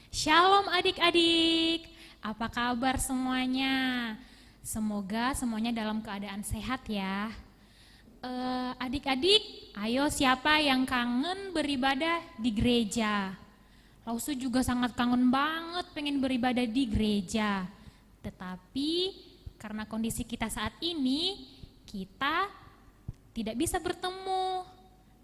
Shalom adik-adik, apa kabar semuanya? Semoga semuanya dalam keadaan sehat ya. Adik-adik, ayo siapa yang kangen beribadah di gereja? Lausu juga sangat kangen banget pengen beribadah di gereja. Tetapi karena kondisi kita saat ini, kita tidak bisa bertemu.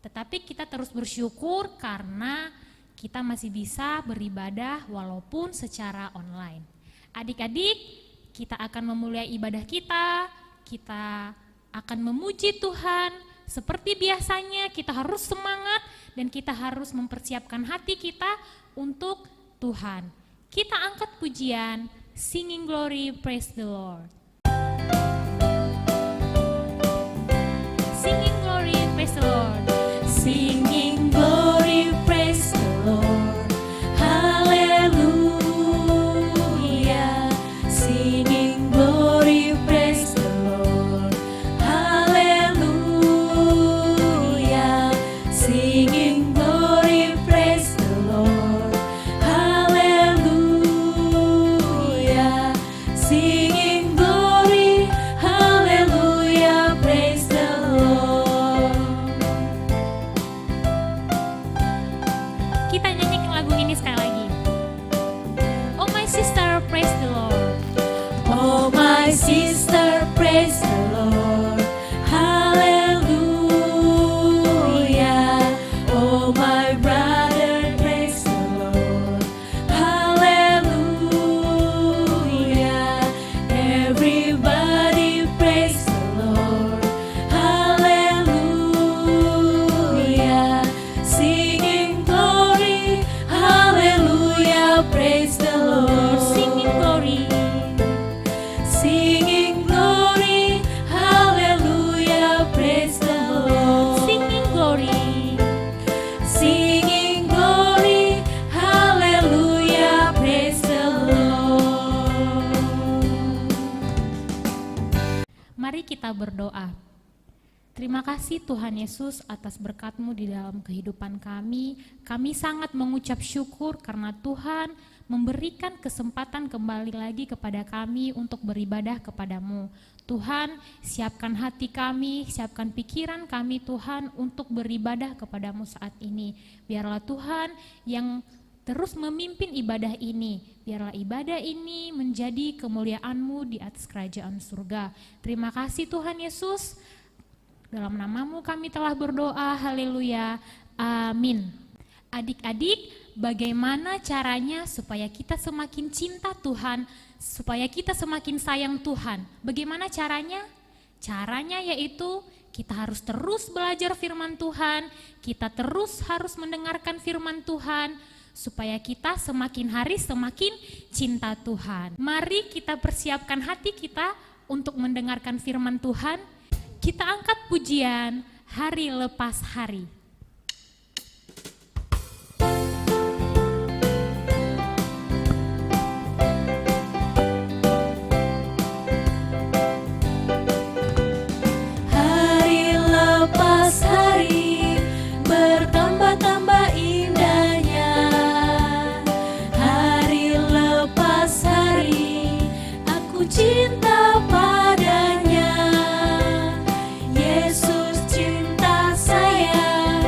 Tetapi kita terus bersyukur karena kita masih bisa beribadah walaupun secara online. Adik-adik, kita akan memulai ibadah kita akan memuji Tuhan. Seperti biasanya kita harus semangat dan kita harus mempersiapkan hati kita untuk Tuhan. Kita angkat pujian, Singing Glory, Praise the Lord. Singing Glory, Praise the Lord. Singing Glory, Praise the Lord. Hallelujah. Singing Glory, Praise the Lord. Hallelujah. Singing Glory, Praise the Lord. Hallelujah. Singing Glory, Hallelujah. Praise the Lord. Kita nyanyikan lagu ini sekali lagi. Oh my sister, praise the Lord. Oh my sister, praise the Lord. Hallelujah. Oh my brother, praise the Lord. Hallelujah. Everybody praise the Lord. Hallelujah. Singing glory, hallelujah, praise the Lord. Singing glory. Singing glory, hallelujah, praise the Lord. Singing glory. Singing glory, hallelujah, praise the Lord. Mari kita berdoa. Terima kasih Tuhan Yesus atas berkat-Mu di dalam kehidupan kami. Kami sangat mengucap syukur karena Tuhan memberikan kesempatan kembali lagi kepada kami untuk beribadah kepadamu. Tuhan, siapkan hati kami, siapkan pikiran kami Tuhan untuk beribadah kepadamu saat ini. Biarlah Tuhan yang terus memimpin ibadah ini. Biarlah ibadah ini menjadi kemuliaan-Mu di atas kerajaan surga. Terima kasih Tuhan Yesus. Dalam nama-Mu kami telah berdoa, haleluya, amin. Adik-adik, bagaimana caranya supaya kita semakin cinta Tuhan, supaya kita semakin sayang Tuhan? Bagaimana caranya? Caranya yaitu kita harus terus belajar firman Tuhan, kita terus harus mendengarkan firman Tuhan, supaya kita semakin hari semakin cinta Tuhan. Mari kita persiapkan hati kita untuk mendengarkan firman Tuhan. Kita angkat pujian hari lepas hari. Hari lepas hari bertambah-tambah indahnya. Hari lepas hari aku cinta padanya. Yesus cinta saya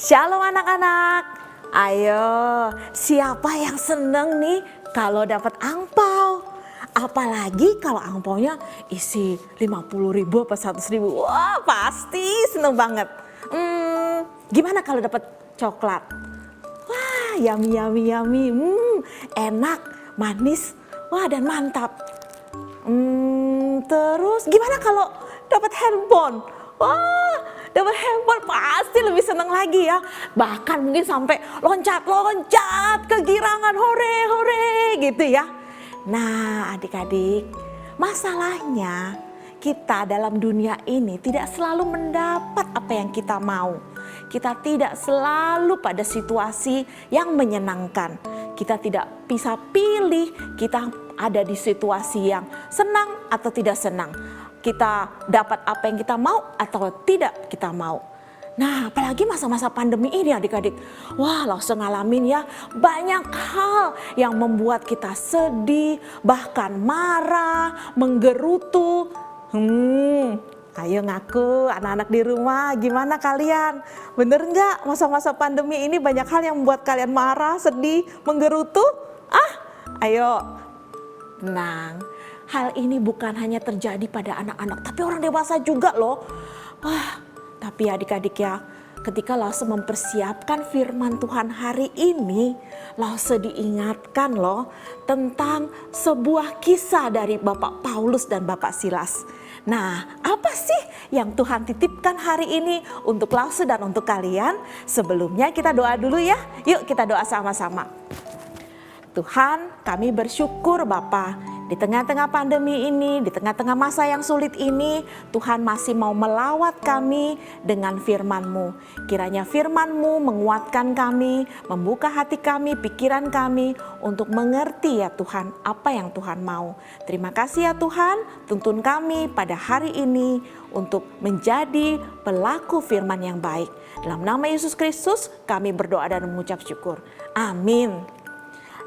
Shalom anak-anak. Ayo, siapa yang seneng nih kalau dapat angpau? Apalagi kalau angpaunya isi 50.000 apa 100.000. Wah, pasti seneng banget. Gimana kalau dapat coklat? Wah, yummy yummy yummy. Enak, manis. Wah, dan mantap. Terus gimana kalau dapat handphone? Wah, dapat handphone pasti lebih senang lagi ya. Bahkan mungkin sampai loncat-loncat, kegirangan, hore-hore gitu ya. Nah, adik-adik, masalahnya kita dalam dunia ini tidak selalu mendapat apa yang kita mau. Kita tidak selalu pada situasi yang menyenangkan. Kita tidak bisa pilih kita ada di situasi yang senang atau tidak senang. Kita dapat apa yang kita mau atau tidak kita mau. Nah, apalagi masa-masa pandemi ini adik-adik. Wah, langsung ngalamin ya banyak hal yang membuat kita sedih, bahkan marah, menggerutu. Ayo ngaku anak-anak di rumah, gimana kalian? Bener nggak masa-masa pandemi ini banyak hal yang membuat kalian marah, sedih, menggerutu? Ayo tenang. Hal ini bukan hanya terjadi pada anak-anak, tapi orang dewasa juga loh. Wah, tapi adik-adik ya, ketika Lause mempersiapkan firman Tuhan hari ini, Lause diingatkan loh tentang sebuah kisah dari Bapak Paulus dan Bapak Silas. Nah, apa sih yang Tuhan titipkan hari ini untuk Lause dan untuk kalian? Sebelumnya kita doa dulu ya. Yuk kita doa sama-sama. Tuhan, kami bersyukur Bapa, di tengah-tengah pandemi ini, di tengah-tengah masa yang sulit ini, Tuhan masih mau melawat kami dengan firman-Mu. Kiranya firman-Mu menguatkan kami, membuka hati kami, pikiran kami untuk mengerti ya Tuhan apa yang Tuhan mau. Terima kasih ya Tuhan, tuntun kami pada hari ini untuk menjadi pelaku firman yang baik. Dalam nama Yesus Kristus kami berdoa dan mengucap syukur. Amin.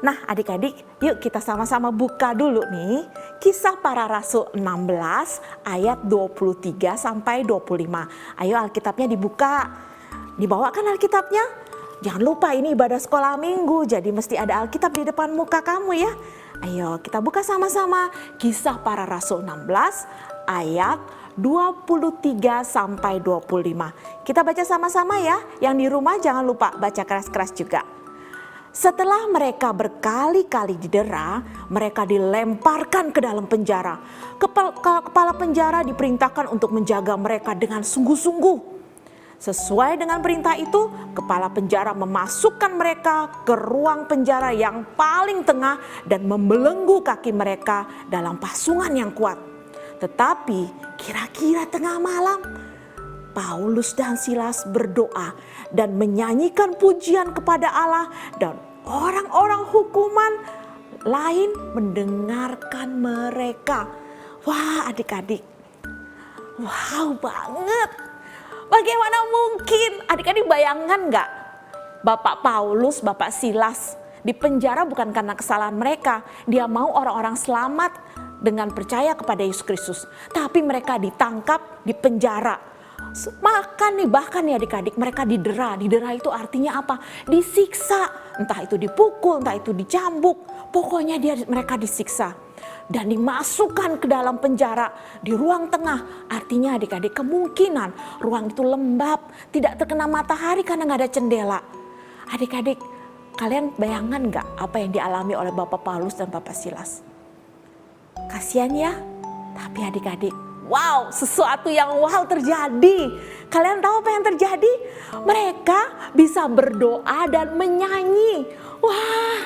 Nah adik-adik, yuk kita sama-sama buka dulu nih Kisah Para Rasul 16 ayat 23 sampai 25. Ayo Alkitabnya dibuka. Dibawakan Alkitabnya. Jangan lupa ini ibadah sekolah minggu, jadi mesti ada Alkitab di depan muka kamu ya. Ayo kita buka sama-sama Kisah Para Rasul 16 ayat 23 sampai 25. Kita baca sama-sama ya. Yang di rumah jangan lupa baca keras-keras juga. Setelah mereka berkali-kali didera, mereka dilemparkan ke dalam penjara. Kepala penjara diperintahkan untuk menjaga mereka dengan sungguh-sungguh. Sesuai dengan perintah itu, kepala penjara memasukkan mereka ke ruang penjara yang paling tengah dan membelenggu kaki mereka dalam pasungan yang kuat. Tetapi kira-kira tengah malam, Paulus dan Silas berdoa dan menyanyikan pujian kepada Allah, dan orang-orang hukuman lain mendengarkan mereka. Wah adik-adik, wow banget. Bagaimana mungkin? Adik-adik bayangkan gak? Bapak Paulus, Bapak Silas di penjara bukan karena kesalahan mereka. Dia mau orang-orang selamat dengan percaya kepada Yesus Kristus. Tapi mereka ditangkap, di penjara. Bahkan nih adik-adik, mereka didera. Didera itu artinya apa? Disiksa, entah itu dipukul, entah itu dicambuk. Pokoknya mereka disiksa dan dimasukkan ke dalam penjara di ruang tengah. Artinya adik-adik, kemungkinan ruang itu lembab, tidak terkena matahari karena nggak ada jendela. Adik-adik, kalian bayangkan nggak apa yang dialami oleh Bapak Paulus dan Bapak Silas? Kasihan ya, tapi adik-adik, wow, sesuatu yang wow terjadi. Kalian tahu apa yang terjadi? Mereka bisa berdoa dan menyanyi. Wah,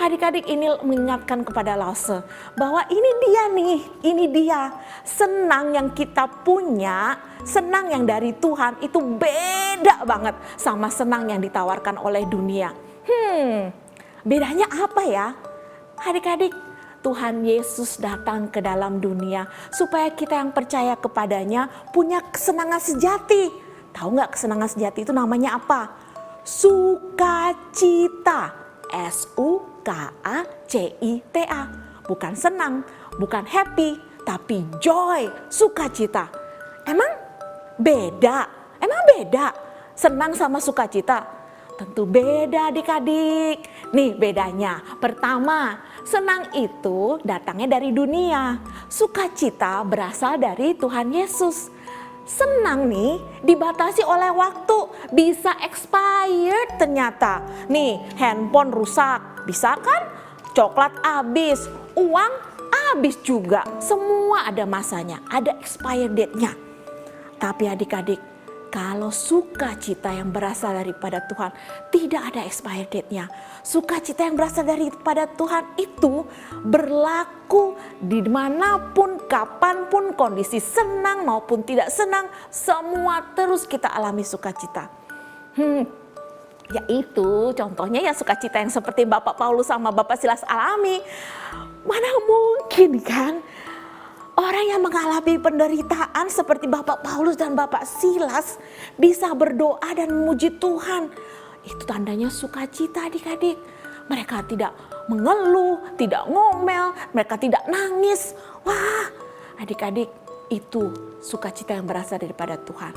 adik-adik, ini mengingatkan kepada Lause bahwa ini dia nih, ini dia. Senang yang kita punya, senang yang dari Tuhan itu beda banget sama senang yang ditawarkan oleh dunia. Bedanya apa ya? Adik-adik, Tuhan Yesus datang ke dalam dunia supaya kita yang percaya kepadanya punya kesenangan sejati. Tahu nggak kesenangan sejati itu namanya apa? Sukacita. S-U-K-A-C-I-T-A. Bukan senang, bukan happy, tapi joy, sukacita. Emang beda? Emang beda? Senang sama sukacita? Tentu beda adik-adik. Nih bedanya. Pertama, senang itu datangnya dari dunia. Sukacita berasal dari Tuhan Yesus. Senang nih dibatasi oleh waktu, bisa expired ternyata. Nih handphone rusak, bisa kan? Coklat habis, uang habis juga. Semua ada masanya, ada expired date-nya. Tapi adik-adik, kalau sukacita yang berasal daripada Tuhan tidak ada expired date-nya. Sukacita yang berasal daripada Tuhan itu berlaku dimanapun, kapanpun, kondisi senang maupun tidak senang, semua terus kita alami sukacita. Yaitu contohnya ya sukacita yang seperti Bapak Paulus sama Bapak Silas alami. Mana mungkin kan orang yang mengalami penderitaan seperti Bapak Paulus dan Bapak Silas bisa berdoa dan memuji Tuhan. Itu tandanya sukacita adik-adik. Mereka tidak mengeluh, tidak ngomel, mereka tidak nangis. Wah adik-adik, itu sukacita yang berasal daripada Tuhan.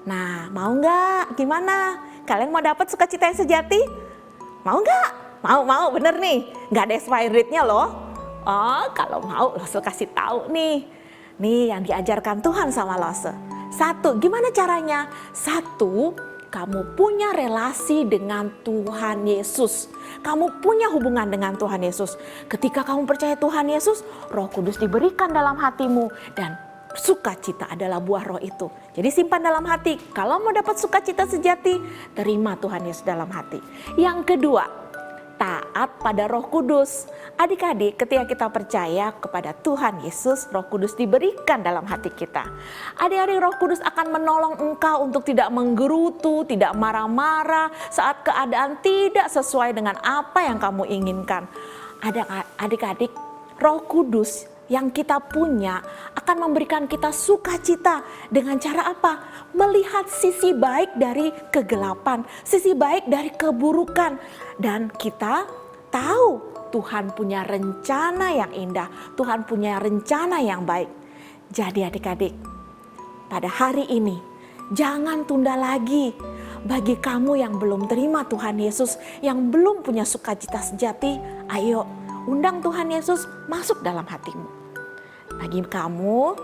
Nah mau nggak? Gimana? Kalian mau dapat sukacita yang sejati? Mau nggak? Mau bener nih. Nggak ada expiry rate-nya loh. Oh kalau mau Lose kasih tahu nih. Nih yang diajarkan Tuhan sama Lose. Satu, gimana caranya? Satu, kamu punya relasi dengan Tuhan Yesus. Kamu punya hubungan dengan Tuhan Yesus. Ketika kamu percaya Tuhan Yesus, Roh Kudus diberikan dalam hatimu dan sukacita adalah buah roh itu. Jadi simpan dalam hati. Kalau mau dapat sukacita sejati, terima Tuhan Yesus dalam hati. Yang kedua, taat pada Roh Kudus. Adik-adik, ketika kita percaya kepada Tuhan Yesus, Roh Kudus diberikan dalam hati kita. Adik-adik, Roh Kudus akan menolong engkau untuk tidak menggerutu, tidak marah-marah saat keadaan tidak sesuai dengan apa yang kamu inginkan. Adik-adik, Roh Kudus yang kita punya akan memberikan kita sukacita dengan cara apa? Melihat sisi baik dari kegelapan, sisi baik dari keburukan. Dan kita tahu Tuhan punya rencana yang indah, Tuhan punya rencana yang baik. Jadi adik-adik, pada hari ini jangan tunda lagi. Bagi kamu yang belum terima Tuhan Yesus, yang belum punya sukacita sejati, ayo undang Tuhan Yesus masuk dalam hatimu. Bagi kamu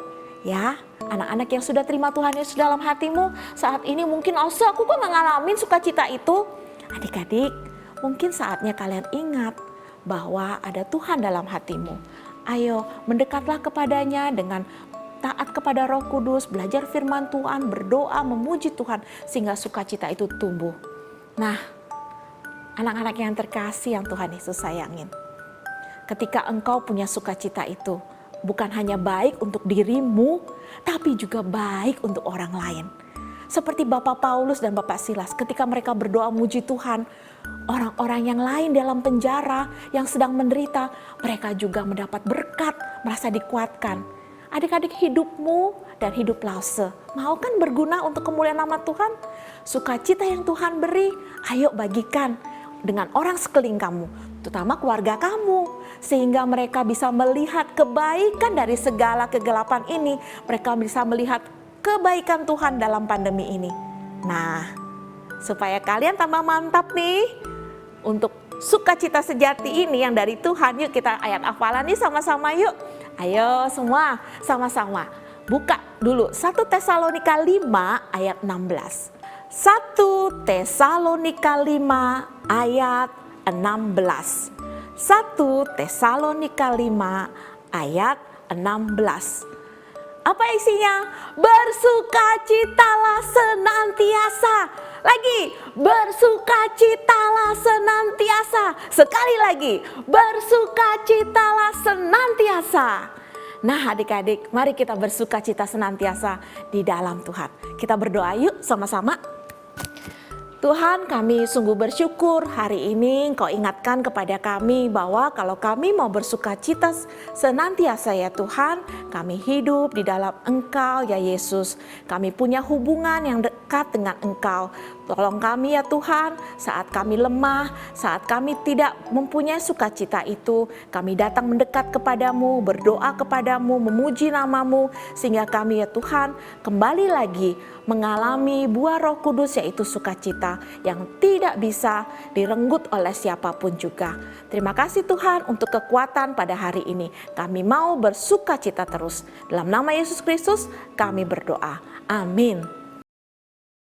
ya, anak-anak yang sudah terima Tuhan Yesus dalam hatimu, saat ini mungkin aku kok mengalami sukacita itu. Adik-adik, mungkin saatnya kalian ingat bahwa ada Tuhan dalam hatimu. Ayo mendekatlah kepadanya dengan taat kepada Roh Kudus, belajar firman Tuhan, berdoa, memuji Tuhan sehingga sukacita itu tumbuh. Nah, anak-anak yang terkasih yang Tuhan Yesus sayangin. Ketika engkau punya sukacita itu, bukan hanya baik untuk dirimu, tapi juga baik untuk orang lain. Seperti Bapak Paulus dan Bapak Silas, ketika mereka berdoa muji Tuhan, orang-orang yang lain dalam penjara yang sedang menderita, mereka juga mendapat berkat, merasa dikuatkan. Adik-adik, hidupmu dan hidup Lause mau kan berguna untuk kemuliaan nama Tuhan? Sukacita yang Tuhan beri, ayo bagikan dengan orang sekeliling kamu, terutama keluarga kamu, sehingga mereka bisa melihat kebaikan dari segala kegelapan ini. Mereka bisa melihat kebaikan Tuhan dalam pandemi ini. Nah, supaya kalian tambah mantap nih untuk sukacita sejati ini yang dari Tuhan, yuk kita ayat hafalan nih sama-sama yuk. Ayo semua sama-sama buka dulu 1 Tesalonika 5 ayat 16. 1 Tesalonika 5 ayat 16. 1 Tesalonika 5 ayat 16. Apa isinya? Bersukacitalah senantiasa. Lagi, bersukacitalah senantiasa. Sekali lagi, bersukacitalah senantiasa. Nah adik-adik, mari kita bersukacita senantiasa di dalam Tuhan. Kita berdoa yuk sama-sama. Tuhan, kami sungguh bersyukur hari ini Engkau ingatkan kepada kami bahwa kalau kami mau bersukacita senantiasa ya Tuhan, kami hidup di dalam Engkau ya Yesus. Kami punya hubungan yang dekat dengan Engkau. Tolong kami ya Tuhan, saat kami lemah, saat kami tidak mempunyai sukacita itu, kami datang mendekat kepadamu, berdoa kepadamu, memuji namamu, sehingga kami ya Tuhan kembali lagi mengalami buah Roh Kudus, yaitu sukacita yang tidak bisa direnggut oleh siapapun juga. Terima kasih Tuhan untuk kekuatan pada hari ini. Kami mau bersukacita terus. Dalam nama Yesus Kristus kami berdoa. Amin.